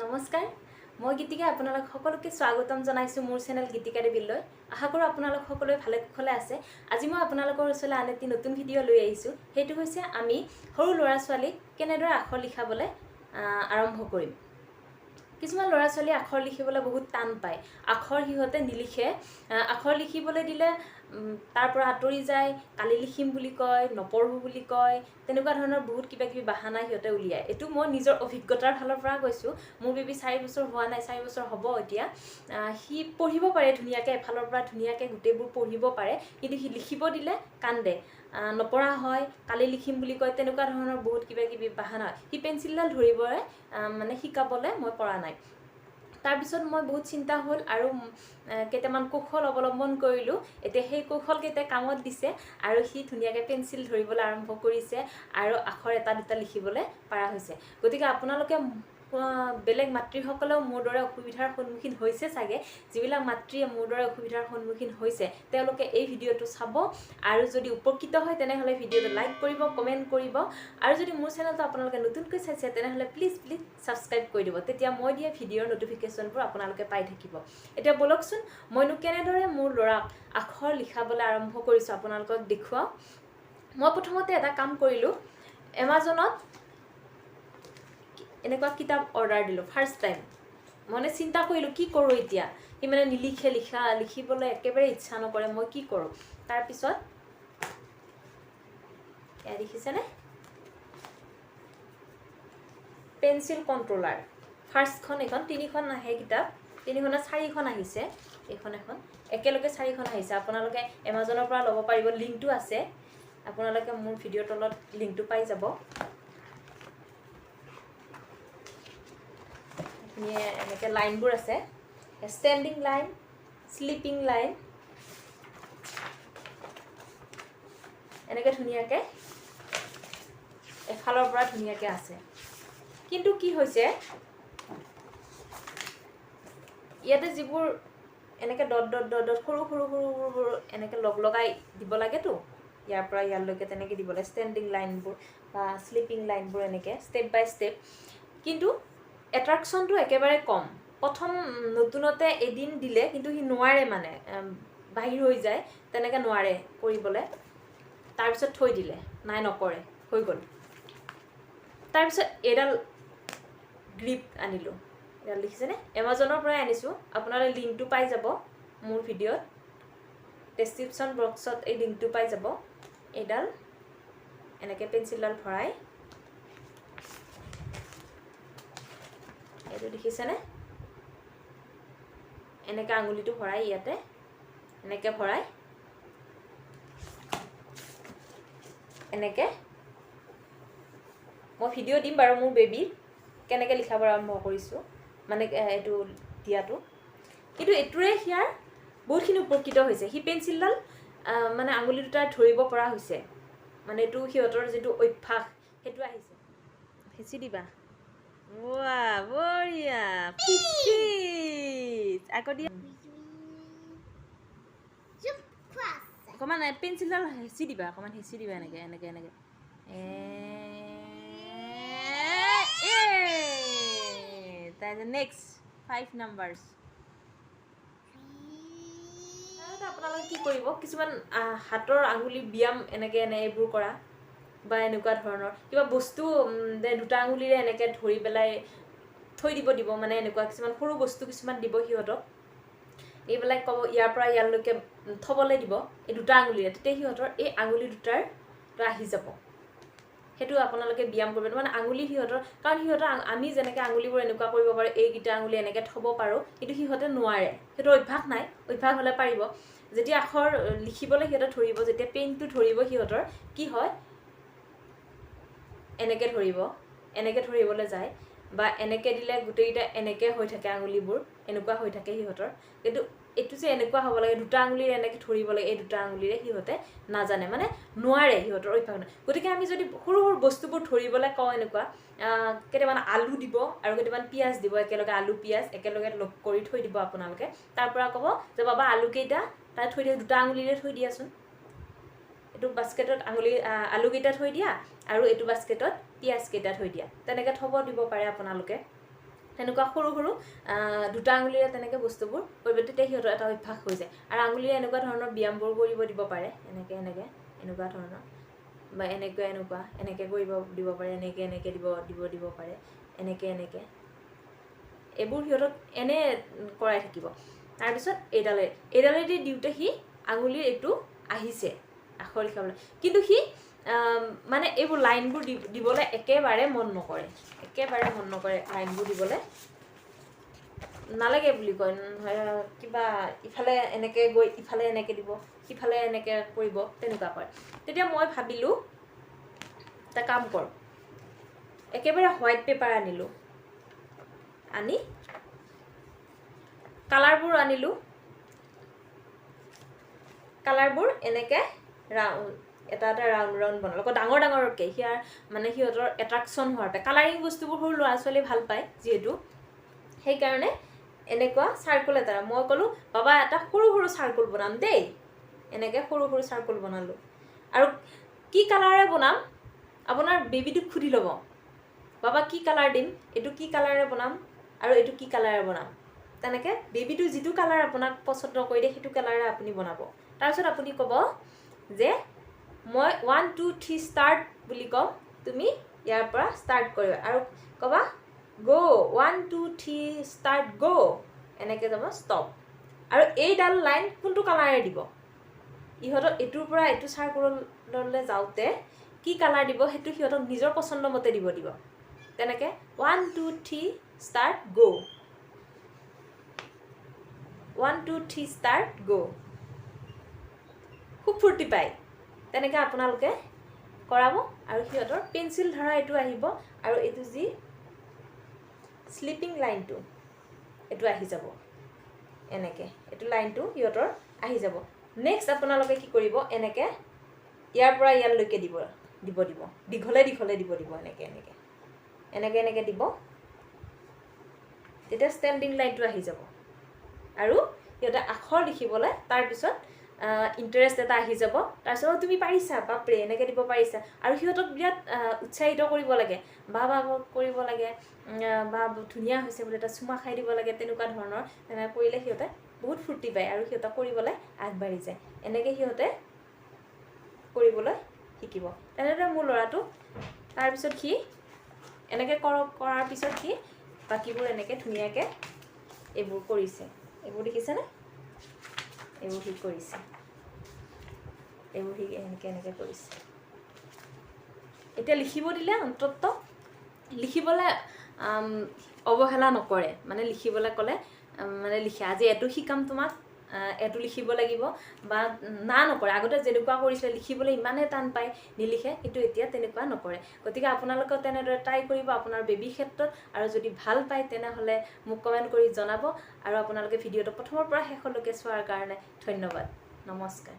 নমস্কাৰ মই গীতিকা আপোনালোক সকলোকে স্বাগতম জনাইছো মোৰ চেনেল গীতিকা দেৱীলৈ আশা কৰো আপোনালোক সকলোৱে ভালে কুশলে আছে আজি মই আপোনালোকৰ ওচৰলৈ আন এটি নতুন ভিডিঅ' লৈ আহিছো হেতু হৈছে আমি সৰু ল'ৰা ছোৱালীক কেনেদৰে আখৰ লিখাবলৈ আৰম্ভ কৰিম কিছুমান ল'ৰা ছোৱালী আখৰ লিখিবলৈ বহুত টান পায় আখৰ হিহতে নিলিখে আখৰ লিখিবলৈ দিলে তাৰ পৰা আতৰি যায় কালি লিখিম বুলি কয় নপঢ়ো বুলি কয় তেনেকুৱা ধৰণৰ বহুত কিবা কিবি বাহানা হিহতে উলিয়ায় এটো মই নিজৰ অভিজ্ঞতাৰ ফালৰ পৰা কৈছো মোৰ বেবি 4 বছৰ হোৱা নাই 4 বছৰ হ'ব এতিয়া হি পঢ়িব পাৰে ধুনিয়াকে এফালৰ পৰা ধুনিয়াকে গুটেবোৰ পঢ়িব পাৰে কিন্তু হি লিখিব দিলে কান্দে নপঢ়া হয় কালি লিখিম বুলি কয় তেনেকুৱা ধৰণৰ বহুত কিবা কিবি বাহানা হি পেন্সিলডাল ধৰিবৰে মানে শিকাবলে মই পৰা নাই তাৰ পিছত মই বহুত চিন্তা হল আৰু কেইটামান কৌশল অৱলম্বন কৰিলো এতিয়া সেই কৌশল কেইটা কামত দিছে আৰু হি ধুনিয়াকে পেন্সিল ধৰিবলৈ আৰম্ভ কৰিছে আৰু আখৰ এটা দুটা লিখিবলৈ পাৰা হৈছে গতিকে আপোনালোকে বেলেগ মাতৃসকলেও মোৰ দৰে অসুবিধাৰ সন্মুখীন হৈছে চাগে যিবিলাক মাতৃয়ে মোৰ দৰে অসুবিধাৰ সন্মুখীন হৈছে তেওঁলোকে এই ভিডিঅ'টো চাব আৰু যদি উপকৃত হয় তেনেহলে ভিডিঅ'টো লাইক কৰিব কমেন্ট কৰিব আৰু যদি মোৰ চেনেলটো আপোনালোকে নতুনকৈ চাইছে তেনেহলে প্লিজ সাবস্ক্ৰাইব কৰি দিব তেতিয়া মই দিয়া ভিডিঅ'ৰ নটিফিকেশনবোৰ আপোনালোকে পাই থাকিব এতিয়া বলকচোন মইনো কেনেদৰে মোৰ ল'ৰাক আখৰ লিখাবলৈ আৰম্ভ কৰিছো আপোনালোকক দেখুৱাও মই প্ৰথমতে এটা কাম কৰিলো এমাজনত এনেকুৱা কিতাপ অৰ্ডাৰ দিলো ফাৰ্স্ট টাইম মনে চিন্তা কৰিলো কি কৰো এতিয়া হি মানে নিলিখে লিখিবলৈ একেবাৰে ইচ্ছা নকৰে মই কি কৰো তাৰ পিছত এয়া দেখিছেনে পেন্সিল কন্ট্ৰোলাৰ ফাৰ্স্টখন এখন তিনিখন আহে কিতাপ তিনিখনত চাৰিখন আহিছে এখন একেলগে চাৰিখন আহিছে আপোনালোকে এমাজনৰ পৰা ল'ব পাৰিব লিংকটো আছে আপোনালোকে মোৰ ভিডিঅ'ৰ তলত লিংকটো পাই যাব এনেকে লাইনবোৰ আছে ষ্টেন্ডিং লাইন স্লিপিং লাইন এনেকে ধুনিয়াকে এফালৰ পৰা ধুনিয়াকে আছে কিন্তু কি হৈছে ইয়াতে যিবোৰ এনেকে ডট ডট ডট ডট সৰু এনেকে লগাই দিব লাগেতো ইয়াৰ পৰা ইয়ালৈকে তেনেকে দিব লাগে ষ্টেন্ডিং লাইনবোৰ বা স্লিপিং লাইনবোৰ এনেকে স্টেপ বাই স্টেপ কিন্তু এট্ৰাকশনটো একেবাৰে কম প্ৰথম নতুনতে এদিন দিলে কিন্তু হি নোৱাৰে মানে বাহিৰ হৈ যায় তেনেকে নোৱাৰে কৰিবলৈ তাৰ পিছত থৈ দিলে নাই নকৰে হৈ গল তাৰ পিছত এডাল গ্ৰিপ আনিলো এডাল দেখিছেনে এমাজনৰ পৰা আনিছো আপোনালোকে লিংকটো পাই যাব মোৰ ভিডিঅ'ত ডেসক্ৰিপচন বক্সত এই লিংকটো পাই যাব এডাল এনেকে পেন্সিলডাল ভৰাই এইটো দেখিছেনে এনেকে আঙুলিটো ভৰাই ইয়াতে এনেকে ভৰাই এনেকে মই ভিডিঅ' দিম বাৰু মোৰ বেবি কেনেকে লিখাব আৰম্ভ কৰিছো মানে এটো দিয়াটো কিন্তু এটুৰে হিয়াৰ বহুতখিনি উপকৃত হৈছে হি পেন্সিলডাল মানে আঙুলি দুটা ধৰিব পৰা হৈছে মানে এটো হিয়তৰ যেটো অভ্যাস হেতু আহিছে হেচি দিবা ওয়া বঢ়িয়া পিচিস আকৌ দিয়া অকমান পেন্সিলডাল হেচি দিবা এনেকে next 5 numbers আপোনালোকে কি কৰিব কিছুমান হাতৰ আঙুলি ব্যায়াম এনেকে এইবোৰ কৰা বা এনেকুৱা ধৰণৰ কিবা বস্তু দুটা আঙুলিৰে এনেকে ধৰি পেলাই থৈ দিব মানে এনেকুৱা কিছুমান সৰু বস্তু কিছুমান দিব হিহতক এইবিলাক কব ইয়াৰ পৰা ইয়ালৈকে থবলে দিব এই দুটা আঙুলিৰে তেতিয়া হিহতৰ এই আঙুলি দুটাৰ আহি যাব হেতু আপোনালোকে ব্যায়াম কৰিব মানে আঙুলি হিহতৰ কাৰণ হিহতৰ আমি যেনেকে আঙুলিবোৰ এনেকুৱা কৰিব পাৰো এই গিটা আঙুলি এনেকে থব পাৰো কিন্তু হিহতে নোৱাৰে হেতু অভ্যাস নাই অভ্যাস হলে পাৰিব যেতিয়া আখৰ লিখিবলৈ হিহতে ধৰিব যেতিয়া পেনটো ধৰিব হিহতৰ কি হয় এনেকে ধৰিবলৈ যায় বা এনেকে দিলে গুটেইটা এনেকে হৈ থাকে আঙুলিবোৰ এনেকুৱা হৈ থাকে হিহতৰ কিন্তু এটু যে এনেকুৱা হ'ব লাগে দুটা আঙুলিৰে এনেকে ধৰিব লাগে এই দুটা আঙুলিৰে হিহতে নাজানে মানে নোৱাৰে হিহতৰ অভ্যাস নাই গতিকে আমি যদি সৰু বস্তুবোৰ ধৰিবলৈ কওঁ এনেকুৱা কেইটামান আলু দিব আৰু কেইটামান পিয়াজ দিব একেলগে আলু পিয়াজ একেলগে লগ কৰি থৈ দিব আপোনালোকে তাৰ পৰা ক'ব যে বাবা আলু কেইটা তাই থৈ দিয়া দুটা আঙুলিৰে থৈ দিয়াচোন এটো বাস্কেটত আলু কেইটা থৈ দিয়া আৰু এটো বাস্কেটত পিয়াজ কেইটা থৈ দিয়া তেনেকে থব দিব পাৰে আপোনালোকে তেনেকুৱা সৰু সৰু দুটা আঙুলিৰে তেনেকৈ বস্তুবোৰ কৰিব, তেতিয়া সিহঁতৰ এটা অভ্যাস হৈ যায়। আৰু আঙুলিৰে এনেকুৱা ধৰণৰ ব্যায়ামবোৰ কৰিব দিব পাৰে, এনেকৈ এনেকুৱা ধৰণৰ, বা এনেকৈ কৰিব দিব পাৰে, এনেকৈ দিব পাৰে, এনেকৈ এইবোৰ সিহঁতক এনে কৰাই থাকিব। তাৰপিছত এইডালেদি দিওঁতে সি আঙুলিৰ এইটো আহিছে আখৰ লিখাবলৈ, কিন্তু সি মানে এইবোৰ লাইনবোৰ দিবলৈ একেবাৰে মন নকৰে, লাইনবোৰ দিবলৈ নালাগে বুলি কয়, কিবা ইফালে এনেকৈ গৈ ইফালে এনেকৈ দিব, সিফালে এনেকৈ কৰিব, তেনেকুৱা কৰে। তেতিয়া মই ভাবিলোঁ এটা কাম কৰোঁ, একেবাৰে হোৱাইট পেপাৰ আনিলোঁ, আনি কালাৰবোৰ আনিলোঁ, কালাৰবোৰ এনেকৈ এটা ৰাউণ্ড বনালোঁ, আকৌ ডাঙৰকৈ সিহঁতৰ এট্ৰাকশ্যন হোৱাৰ বাবে। কালাৰিং বস্তুবোৰ সৰু ল'ৰা ছোৱালীয়ে ভাল পায় যিহেতু, সেইকাৰণে এনেকুৱা চাৰ্কুল এটা মই ক'লোঁ বাবা এটা সৰু সৰু চাৰ্কুল বনাম দেই, এনেকৈ সৰু সৰু চাৰ্কুল বনালোঁ। আৰু কি কালাৰে বনাম আপোনাৰ বেবীটোক সুধি ল'ব, বাবা কি কালাৰ দিম, এইটো কি কালাৰে বনাম আৰু এইটো কি কালাৰে বনাম, তেনেকৈ বেবীটো যিটো কালাৰ আপোনাক পচন্দ কৰি দিয়ে সেইটো কালাৰে আপুনি বনাব। তাৰপিছত আপুনি ক'ব যে মই 1 2 3 ষ্টাৰ্ট বুলি ক'ম, তুমি ইয়াৰ পৰা ষ্টাৰ্ট কৰিবা, আৰু ক'বা গ' 1 2 3 ষ্টাৰ্ট গ', এনেকৈ যাব ষ্টপ। আৰু এইডাল লাইন কোনটো কালাৰে দিব, ইহঁতক এইটোৰ পৰা এইটো চাৰ্কুললৈ যাওঁতে কি কালাৰ দিব সেইটো সিহঁতক নিজৰ পচন্দ মতে দিব। তেনেকৈ 1 2 3 ষ্টাৰ্ট গ', 1 2 3 ষ্টাৰ্ট গ', খুব ফূৰ্তি পায়। তেনেকৈ আপোনালোকে কৰাব, আৰু সিহঁতৰ পেঞ্চিল ধৰা এইটো আহিব, আৰু এইটো যি স্লিপিং লাইনটো এইটো আহি যাব, এনেকৈ এইটো লাইনটো সিহঁতৰ আহি যাব। নেক্সট আপোনালোকে কি কৰিব, এনেকৈ ইয়াৰ পৰা ইয়ালৈকে দিব, দীঘলে দিব, এনেকৈ দিব, তেতিয়া ষ্টেণ্ডিং লাইনটো আহি যাব। আৰু সিহঁতে আখৰ লিখিবলৈ তাৰপিছত ইণ্টাৰেষ্ট এটা আহি যাব। তাৰপিছত তুমি পাৰিছা, বাপৰে এনেকৈ দিব পাৰিছা, আৰু সিহঁতক বিৰাট উৎসাহিত কৰিব লাগে, বা কৰিব লাগে, বা ধুনীয়া হৈছে বুলি এটা চুমা খাই দিব লাগে, তেনেকুৱা ধৰণৰ। তেনেকৈ কৰিলে সিহঁতে বহুত ফূৰ্তি পায় আৰু সিহঁতক কৰিবলৈ আগবাঢ়ি যায়। এনেকৈ সিহঁতে কৰিবলৈ শিকিব। তেনেদৰে মোৰ ল'ৰাটো তাৰপিছত সি এনেকৈ কৰাৰ পিছত সি বাকীবোৰ এনেকৈ ধুনীয়াকৈ এইবোৰ কৰিছে, এইবোৰ দেখিছেনে, এইবোৰ সি কৰিছে, এইবোৰ সি এনেকৈ কৰিছে। এতিয়া লিখিব দিলে অন্ততঃ লিখিবলৈ অৱহেলা নকৰে, মানে লিখিবলৈ ক'লে মানে লিখে, আজি এইটো শিকাম তোমাক, এইটো লিখিব লাগিব, বা না নকৰে। আগতে যেনেকুৱা কৰিছিলে লিখিবলৈ ইমানেই টান পায় নিলিখে, কিন্তু এতিয়া তেনেকুৱা নকৰে। গতিকে আপোনালোকেও তেনেদৰে ট্ৰাই কৰিব আপোনাৰ বেবীৰ ক্ষেত্ৰত, আৰু যদি ভাল পায় তেনেহ'লে মোক কমেণ্ট কৰি জনাব। আৰু আপোনালোকে ভিডিঅ'টো প্ৰথমৰ পৰা শেষলৈকে চোৱাৰ কাৰণে ধন্যবাদ, নমস্কাৰ।